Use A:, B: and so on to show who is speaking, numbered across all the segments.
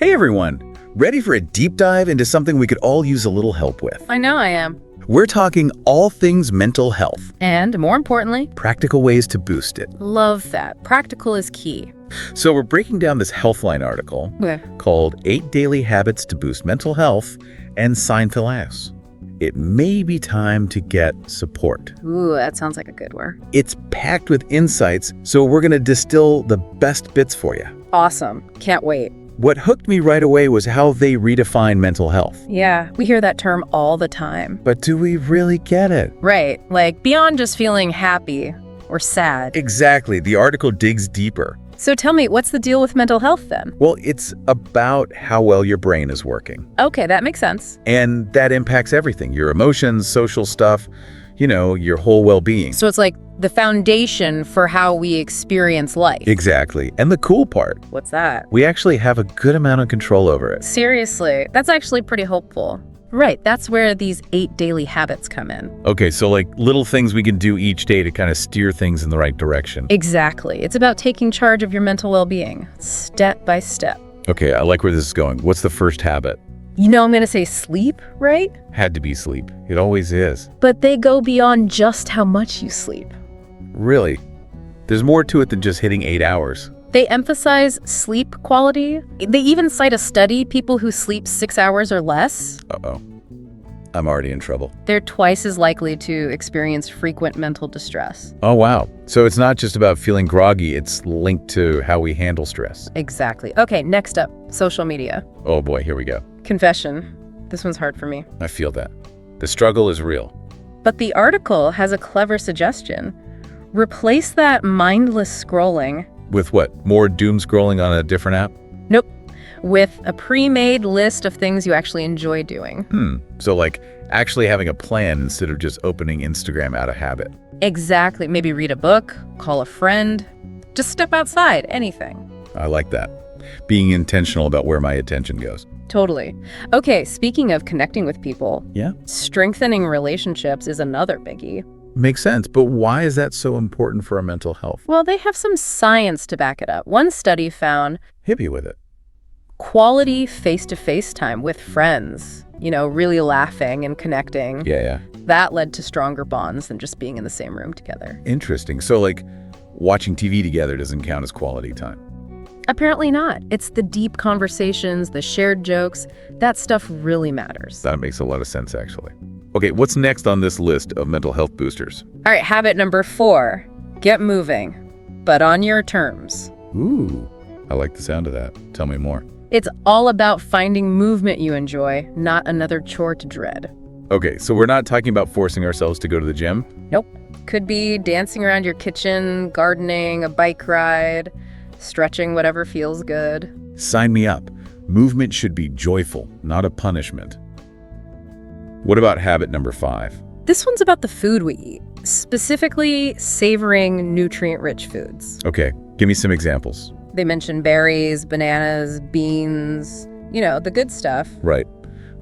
A: Hey everyone! Ready for a deep dive into something we could all use a little help with?
B: I know I am.
A: We're talking all things mental health.
B: And more importantly,
A: Practical ways to boost it.
B: love that. Practical is key.
A: So we're breaking down this Healthline article called 8 Daily Habits to Boost Mental Health and Mindfulness. It may be time to get support.
B: Ooh, that sounds like a good word.
A: It's packed with insights, so we're going to distill the best bits for you.
B: Awesome. Can't wait.
A: What hooked me right away was how they redefine mental health.
B: Yeah, we hear that term all the time.
A: But do we really get it?
B: Right, like beyond just feeling happy or sad.
A: Exactly. The article digs deeper.
B: So tell me, what's the deal with mental health then?
A: Well, it's about how well your brain is working.
B: Okay, that makes sense.
A: And that impacts everything. Your emotions, social stuff, your whole well-being.
B: So it's like the foundation for how we experience life.
A: Exactly. And the cool part,
B: What's that?
A: we actually have a good amount of control over it.
B: Seriously, that's actually pretty hopeful. Right, that's where these 8 daily habits come in.
A: Okay, so like little things we can do each day to kind of steer things in the right direction.
B: Exactly. It's about taking charge of your mental well-being, step by step.
A: Okay, I like where this is going. What's the first habit?
B: I'm going to say sleep, right?
A: Had to be sleep. It always is.
B: But they go beyond just how much you sleep.
A: Really? There's more to it than just hitting 8 hours.
B: They emphasize sleep quality. They even cite a study, people who sleep 6 hours or less,
A: Uh-oh. I'm already in trouble.
B: they're twice as likely to experience frequent mental distress.
A: Oh, wow. So it's not just about feeling groggy, it's linked to how we handle stress.
B: Exactly. Okay, next up, social media.
A: Oh boy, here we go.
B: Confession. This one's hard for me.
A: I feel that. The struggle is real.
B: But the article has a clever suggestion. Replace that mindless scrolling,
A: With what? More doom scrolling on a different app?
B: nope, with a pre-made list of things you actually enjoy doing.
A: So like actually having a plan instead of just opening Instagram out of habit.
B: Exactly. Maybe read a book, call a friend, just step outside, anything.
A: I like that. Being intentional about where my attention goes.
B: Totally. Okay, speaking of connecting with people,
A: Yeah.
B: strengthening relationships is another biggie.
A: Makes sense, but why is that so important for our mental health?
B: Well, they have some science to back it up. One study found
A: Hit me with it.
B: quality face-to-face time with friends, really laughing and connecting.
A: Yeah.
B: That led to stronger bonds than just being in the same room together.
A: Interesting. So like watching TV together doesn't count as quality time.
B: Apparently not. It's the deep conversations, the shared jokes. That stuff really matters.
A: That makes a lot of sense, actually. Okay, what's next on this list of mental health boosters?
B: All right, habit number 4, get moving, but on your terms.
A: Ooh, I like the sound of that. Tell me more.
B: It's all about finding movement you enjoy, not another chore to dread.
A: Okay, so we're not talking about forcing ourselves to go to the gym?
B: Nope. Could be dancing around your kitchen, gardening, a bike ride, stretching, whatever feels good.
A: Sign me up. Movement should be joyful, not a punishment. What about habit number 5?
B: This one's about the food we eat, specifically savoring nutrient-rich foods.
A: Okay, give me some examples.
B: They mention berries, bananas, beans, the good stuff.
A: Right.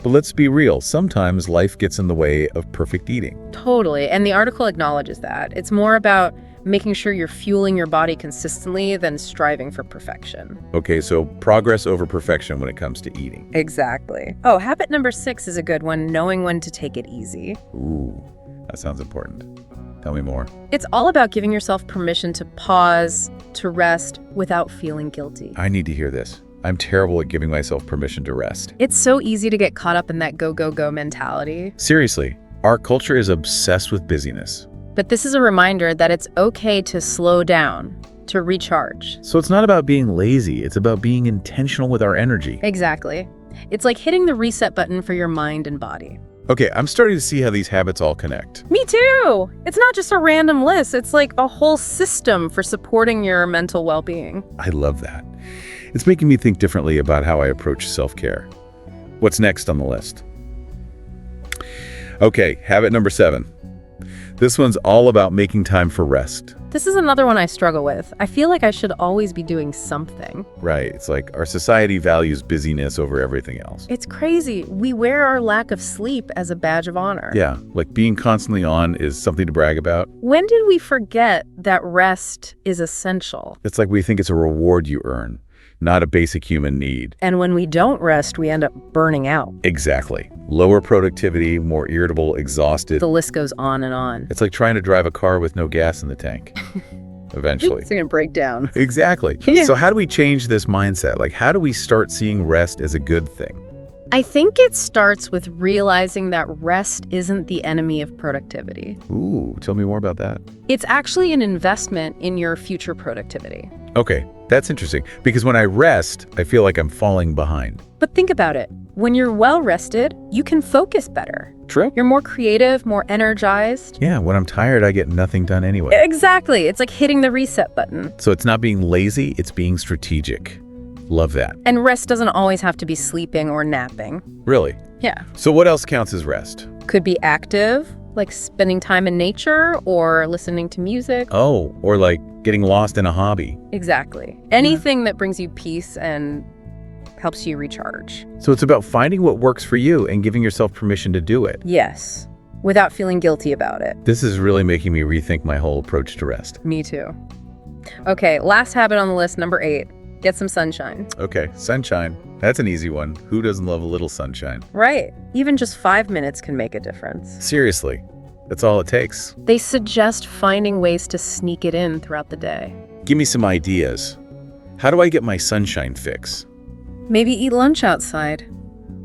A: But let's be real. Sometimes life gets in the way of perfect eating.
B: Totally. And the article acknowledges that. It's more about making sure you're fueling your body consistently than striving for perfection.
A: Okay, so progress over perfection when it comes to eating.
B: Exactly. Oh, habit number 6 is a good one, knowing when to take it easy.
A: Ooh, that sounds important. Tell me more.
B: It's all about giving yourself permission to pause, to rest without feeling guilty.
A: I need to hear this. I'm terrible at giving myself permission to rest.
B: It's so easy to get caught up in that go, go, go mentality.
A: Seriously, our culture is obsessed with busyness.
B: But this is a reminder that it's okay to slow down, to recharge.
A: So it's not about being lazy, it's about being intentional with our energy.
B: Exactly. It's like hitting the reset button for your mind and body.
A: Okay, I'm starting to see how these habits all connect.
B: Me too! It's not just a random list, it's like a whole system for supporting your mental well-being.
A: I love that. It's making me think differently about how I approach self-care. What's next on the list? Okay, habit number 7. This one's all about making time for rest.
B: This is another one I struggle with. I feel like I should always be doing something.
A: Right, it's like our society values busyness over everything else.
B: It's crazy. We wear our lack of sleep as a badge of honor.
A: Yeah, like being constantly on is something to brag about.
B: When did we forget that rest is essential?
A: It's like we think it's a reward you earn. not a basic human need.
B: And when we don't rest, we end up burning out.
A: Exactly. Lower productivity, more irritable, exhausted.
B: The list goes on and on.
A: It's like trying to drive a car with no gas in the tank. Eventually.
B: It's going to break down.
A: Exactly.
B: Yeah.
A: So how do we change this mindset? Like, how do we start seeing rest as a good thing?
B: I think it starts with realizing that rest isn't the enemy of productivity.
A: Ooh, tell me more about that.
B: It's actually an investment in your future productivity.
A: Okay, that's interesting. Because when I rest, I feel like I'm falling behind.
B: But think about it. When you're well rested, you can focus better.
A: True.
B: You're more creative, more energized.
A: Yeah, when I'm tired, I get nothing done anyway.
B: Exactly. It's like hitting the reset button.
A: So it's not being lazy, it's being strategic. Love that.
B: And rest doesn't always have to be sleeping or napping.
A: Really?
B: Yeah.
A: So what else counts as rest?
B: Could be active, like spending time in nature or listening to music.
A: Oh, or like getting lost in a hobby.
B: Exactly. Anything that brings you peace and helps you recharge.
A: So it's about finding what works for you and giving yourself permission to do it.
B: Yes, without feeling guilty about it.
A: This is really making me rethink my whole approach to rest.
B: Me too. Okay, last habit on the list, number 8. Get some sunshine.
A: Okay, sunshine. That's an easy one. Who doesn't love a little sunshine?
B: Right. Even just 5 minutes can make a difference.
A: Seriously, that's all it takes.
B: They suggest finding ways to sneak it in throughout the day.
A: Give me some ideas. How do I get my sunshine fix?
B: Maybe eat lunch outside.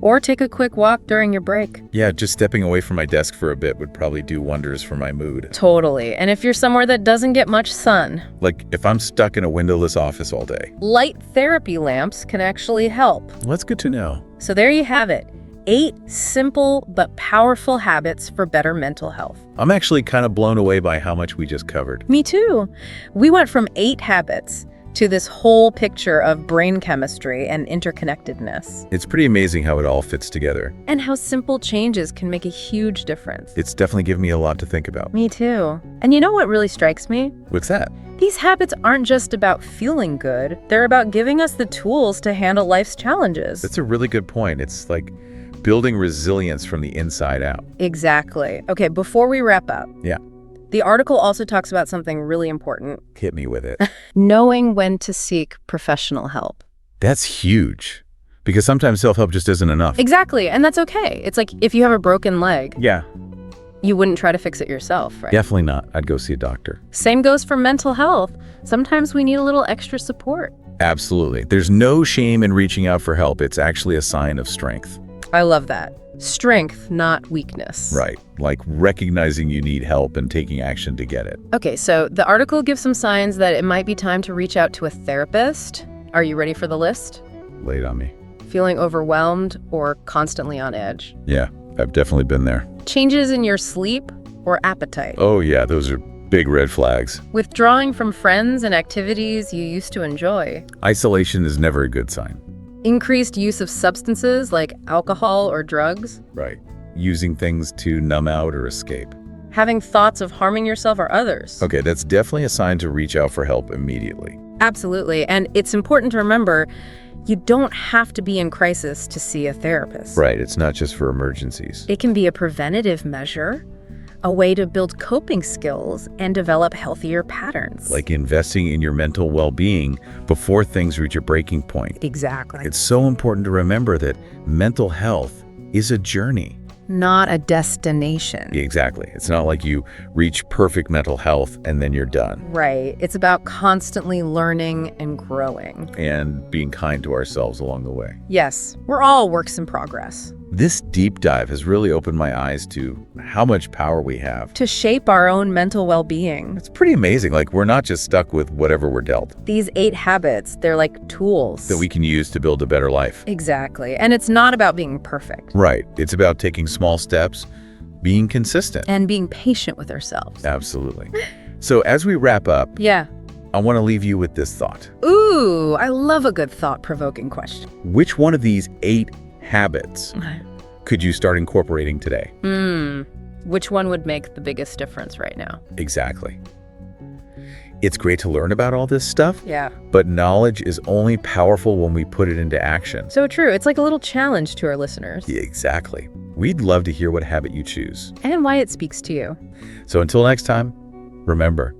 B: Or take a quick walk during your break.
A: Yeah, just stepping away from my desk for a bit would probably do wonders for my mood.
B: Totally. And if you're somewhere that doesn't get much sun,
A: Like if I'm stuck in a windowless office all day.
B: light therapy lamps can actually help.
A: Well, that's good to know.
B: So there you have it. 8 simple but powerful habits for better mental health.
A: I'm actually kind of blown away by how much we just covered.
B: Me too. We went from 8 habits to this whole picture of brain chemistry and interconnectedness.
A: It's pretty amazing how it all fits together.
B: And how simple changes can make a huge difference.
A: It's definitely given me a lot to think about.
B: Me too. And you know what really strikes me?
A: What's that?
B: These habits aren't just about feeling good. They're about giving us the tools to handle life's challenges.
A: That's a really good point. It's like building resilience from the inside out.
B: Exactly. Okay, before we wrap up.
A: Yeah.
B: The article also talks about something really important.
A: Hit me with it.
B: Knowing when to seek professional help.
A: That's huge. Because sometimes self-help just isn't enough.
B: Exactly, and that's okay. It's like if you have a broken leg,
A: Yeah.
B: you wouldn't try to fix it yourself, right?
A: Definitely not. I'd go see a doctor.
B: Same goes for mental health. Sometimes we need a little extra support.
A: Absolutely. There's no shame in reaching out for help. It's actually a sign of strength.
B: I love that. Strength, not weakness.
A: Right. Like recognizing you need help and taking action to get it.
B: Okay, so the article gives some signs that it might be time to reach out to a therapist. Are you ready for the list?
A: Lay it on me.
B: Feeling overwhelmed or constantly on edge?
A: Yeah, I've definitely been there.
B: Changes in your sleep or appetite?
A: Oh yeah, those are big red flags.
B: Withdrawing from friends and activities you used to enjoy?
A: Isolation is never a good sign.
B: Increased use of substances like alcohol or drugs?
A: Right. Using things to numb out or escape.
B: Having thoughts of harming yourself or others?
A: Okay, that's definitely a sign to reach out for help immediately.
B: Absolutely. And it's important to remember, you don't have to be in crisis to see a therapist.
A: Right, it's not just for emergencies.
B: It can be a preventative measure, a way to build coping skills and develop healthier patterns.
A: Like investing in your mental well-being before things reach a breaking point.
B: Exactly.
A: It's so important to remember that mental health is a journey.
B: Not a destination.
A: Exactly. It's not like you reach perfect mental health and then you're done.
B: Right. It's about constantly learning and growing.
A: And being kind to ourselves along the way.
B: Yes, we're all works in progress.
A: This deep dive has really opened my eyes to how much power we have.
B: To shape our own mental well-being.
A: It's pretty amazing. Like, we're not just stuck with whatever we're dealt.
B: These 8 habits, they're like tools.
A: That we can use to build a better life.
B: Exactly. And it's not about being perfect.
A: Right. It's about taking small steps, being consistent.
B: And being patient with ourselves.
A: Absolutely. So as we wrap up,
B: Yeah.
A: I want to leave you with this thought.
B: Ooh, I love a good thought-provoking question.
A: Which one of these 8 habits could you start incorporating today?
B: Which one would make the biggest difference right now?
A: Exactly. It's great to learn about all this stuff,
B: Yeah.
A: but knowledge is only powerful when we put it into action.
B: So true. It's like a little challenge to our listeners.
A: Yeah, exactly. We'd love to hear what habit you choose.
B: And why it speaks to you.
A: So until next time, remember,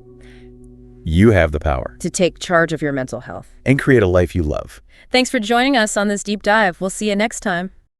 A: You have the power
B: to take charge of your mental health
A: and create a life you love.
B: Thanks for joining us on this deep dive. We'll see you next time.